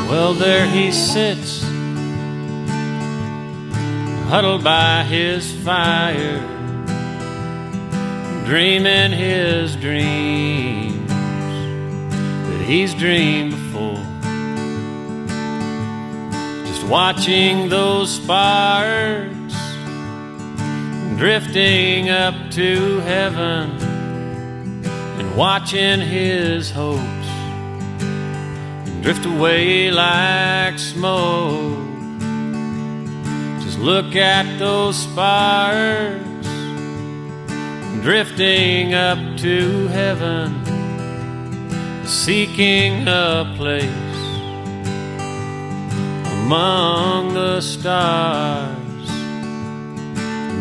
Well, there he sits, huddled by his fire, dreaming his dreams that he's dreamed before. Just watching those sparks drifting up to heaven, and watching his hopes drift away like smoke. Just look at those sparks drifting up to heaven, seeking a place among the stars.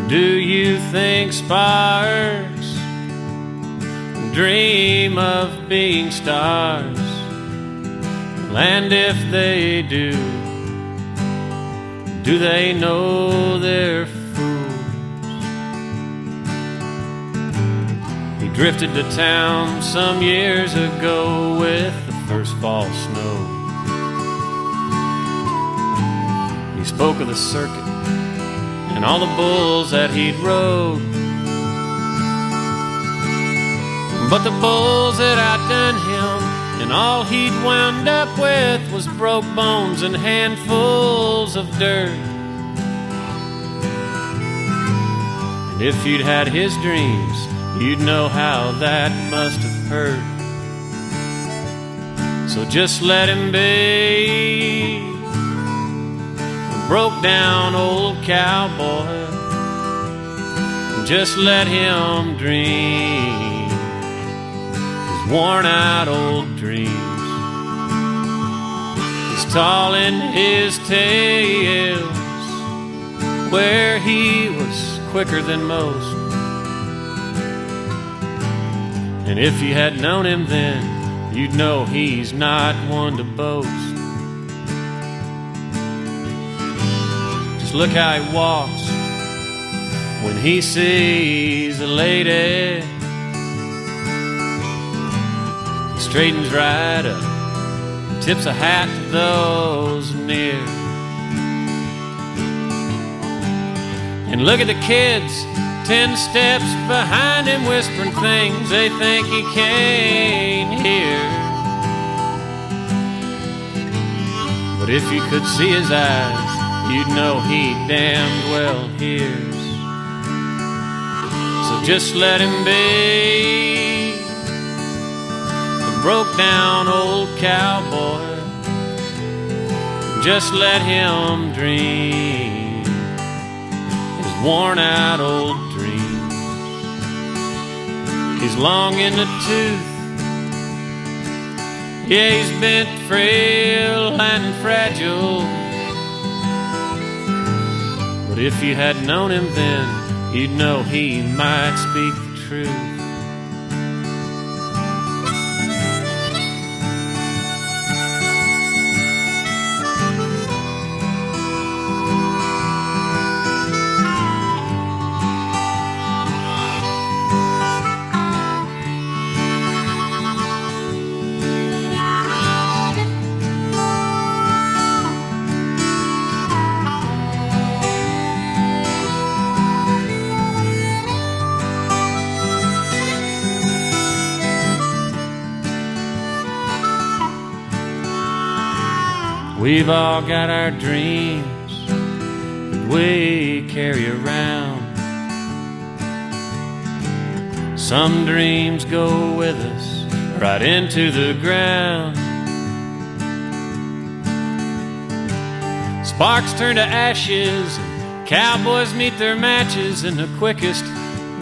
Do you think sparks dream of being stars? And if they do they know they're fools? He drifted to town some years ago with the first fall snow. He spoke of the circuit and all the bulls that he'd rode, but the bulls that outdone him, and all he'd wound up with was broke bones and handfuls of dirt. And if you'd had his dreams, you'd know how that must have hurt. So just let him be a broke down old cowboy. Just let him dream worn out old dreams. He's tall in his tales, where he was quicker than most. And if you had known him then, you'd know he's not one to boast. Just look how he walks when he sees a lady. Straightens right up, tips a hat to those near. And look at the kids 10 steps behind him, whispering things they think he can't hear. But if you could see his eyes, you'd know he damned well hears. So just let him be broke down old cowboy. Just let him dream his worn out old dreams. He's long in the tooth, yeah, he's bent, frail and fragile. But if you had known him then, you'd know he might speak the truth. We've all got our dreams that we carry around. Some dreams go with us right into the ground. Sparks turn to ashes, and cowboys meet their matches, and the quickest,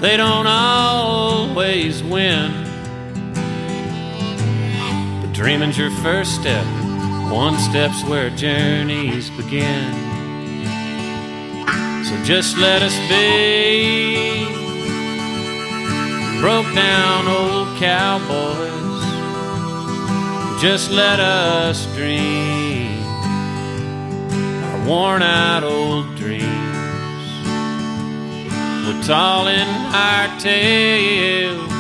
they don't always win. But dreaming's your first step. One step's where journeys begin. So just let us be broke down old cowboys. Just let us dream our worn out old dreams. We're tall in our tales,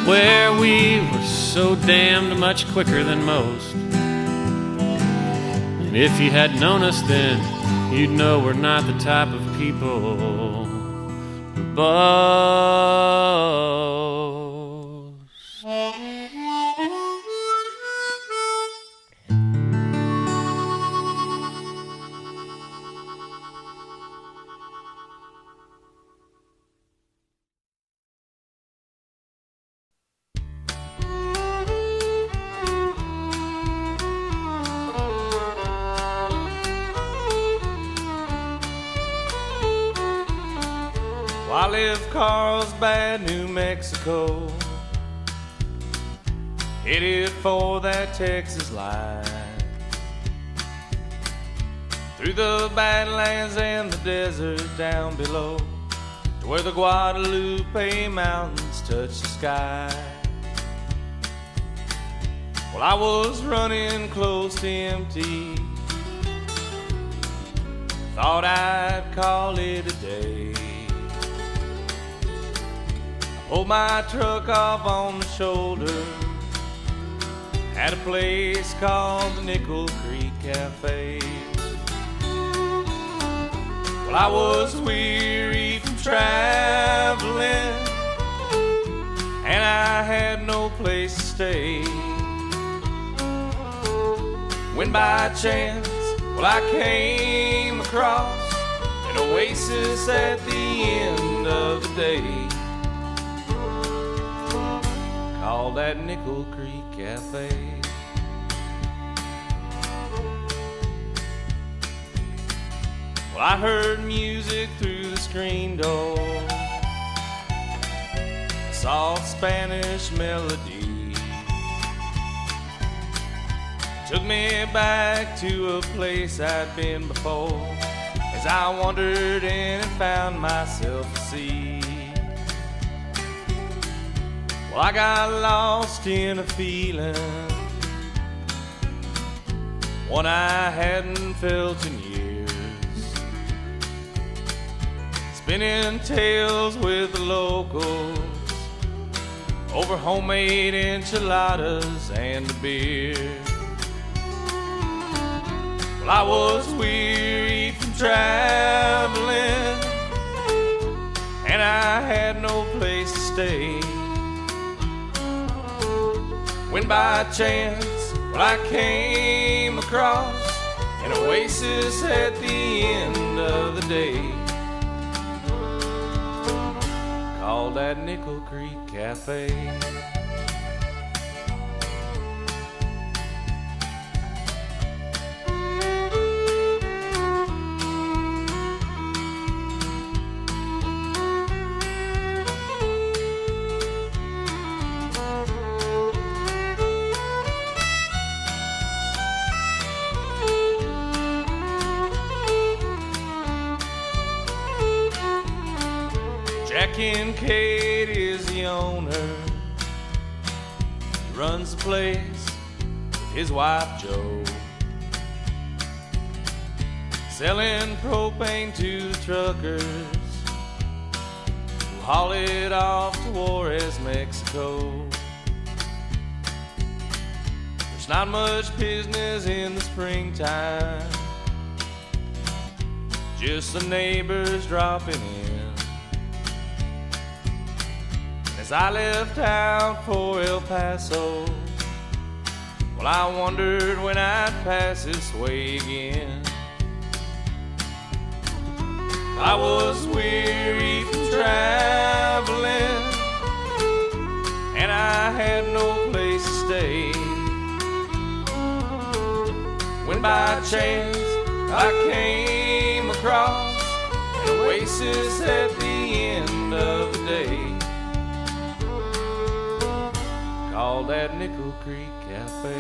where we were so damned much quicker than most. And if you had known us then, you'd know we're not the type of people who boast. I left Carlsbad, New Mexico, headed for that Texas line, through the Badlands and the desert down below, to where the Guadalupe Mountains touch the sky. Well, I was running close to empty, thought I'd call it a day. Pulled my truck off on the shoulder at a place called the Nickel Creek Cafe. Well, I was weary from traveling, and I had no place to stay, when by chance, well, I came across an oasis at the end of the day, called that Nickel Creek Cafe. Well, I heard music through the screen door, a soft Spanish melody took me back to a place I'd been before, as I wandered in and found myself a seat. Well, I got lost in a feeling, one I hadn't felt in years, spinning tales with the locals over homemade enchiladas and a beer. Well, I was weary from traveling, and I had no place to stay, when by chance, well, I came across an oasis at the end of the day, called that Nickel Creek Cafe. Jack Kincaid is the owner. He runs the place with his wife Jo, selling propane to the truckers who haul it off to Juarez, Mexico. There's not much business in the springtime, just the neighbors dropping in. As I left out for El Paso, well, I wondered when I'd pass this way again. I was weary from traveling, and I had no place to stay, when by chance I came across an oasis at the end of the day, called that Nickel Creek Cafe.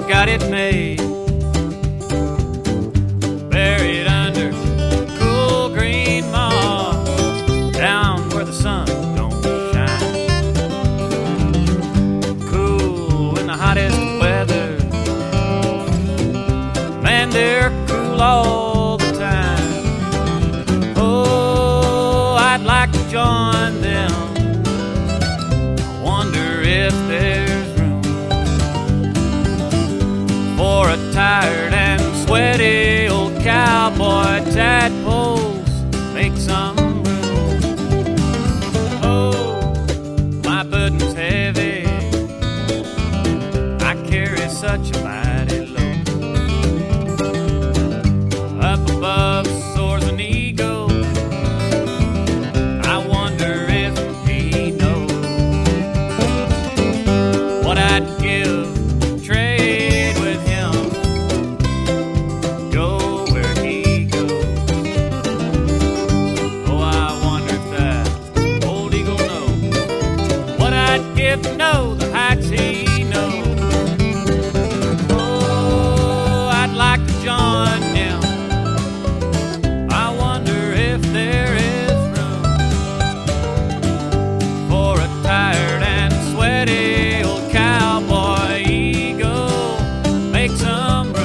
got it made. Buried under cool green moss, down where the sun don't shine. Cool in the hottest weather, man, they're cool all the time. Oh, I'd like to join them. I wonder if there's room for a tired and sweaty old cowboy. Tadpoles, make some room. Oh, my burden's heavy, I carry such a mighty load. Up above soars an eagle, I wonder if he knows what I'd give to trade with him, go where he goes. Oh, I wonder if that old eagle knows what I'd give to know the heights he knows. Oh, I'd like to join him. I wonder if there is room for a tired and sweaty old cowboy eagle. Make some room.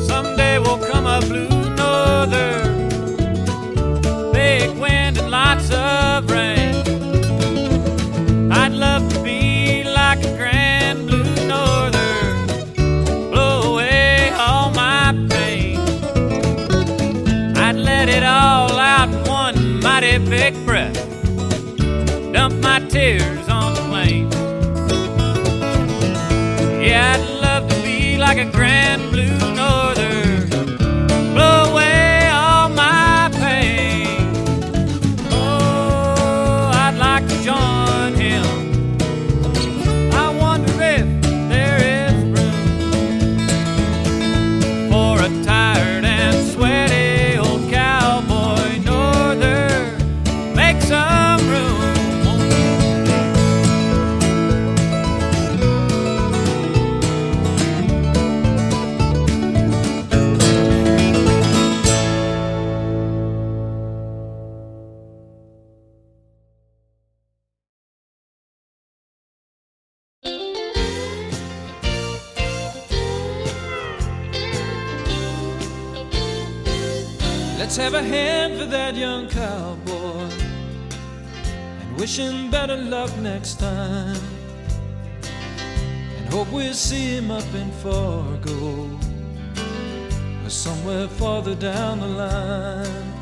Someday will come a blue norther, big wind and lots of rain. I'd love to be like a grand blue norther, blow away all my pain. I'd let it all out in one mighty big breath, dump my tears on the plain. Yeah, I'd love to be like a grand blue norther, blow away all my pain. Oh, I'd like to join him. I wonder if there is room for a tired and sweaty old cowboy norther. Make some room. Let's have a hand for that young cowboy and wish him better luck next time, and hope we'll see him up in Fargo or somewhere farther down the line.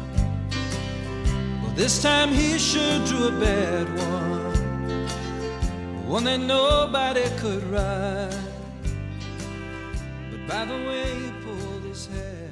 Well, this time he sure drew a bad one that nobody could ride. But by the way he pulled his hair,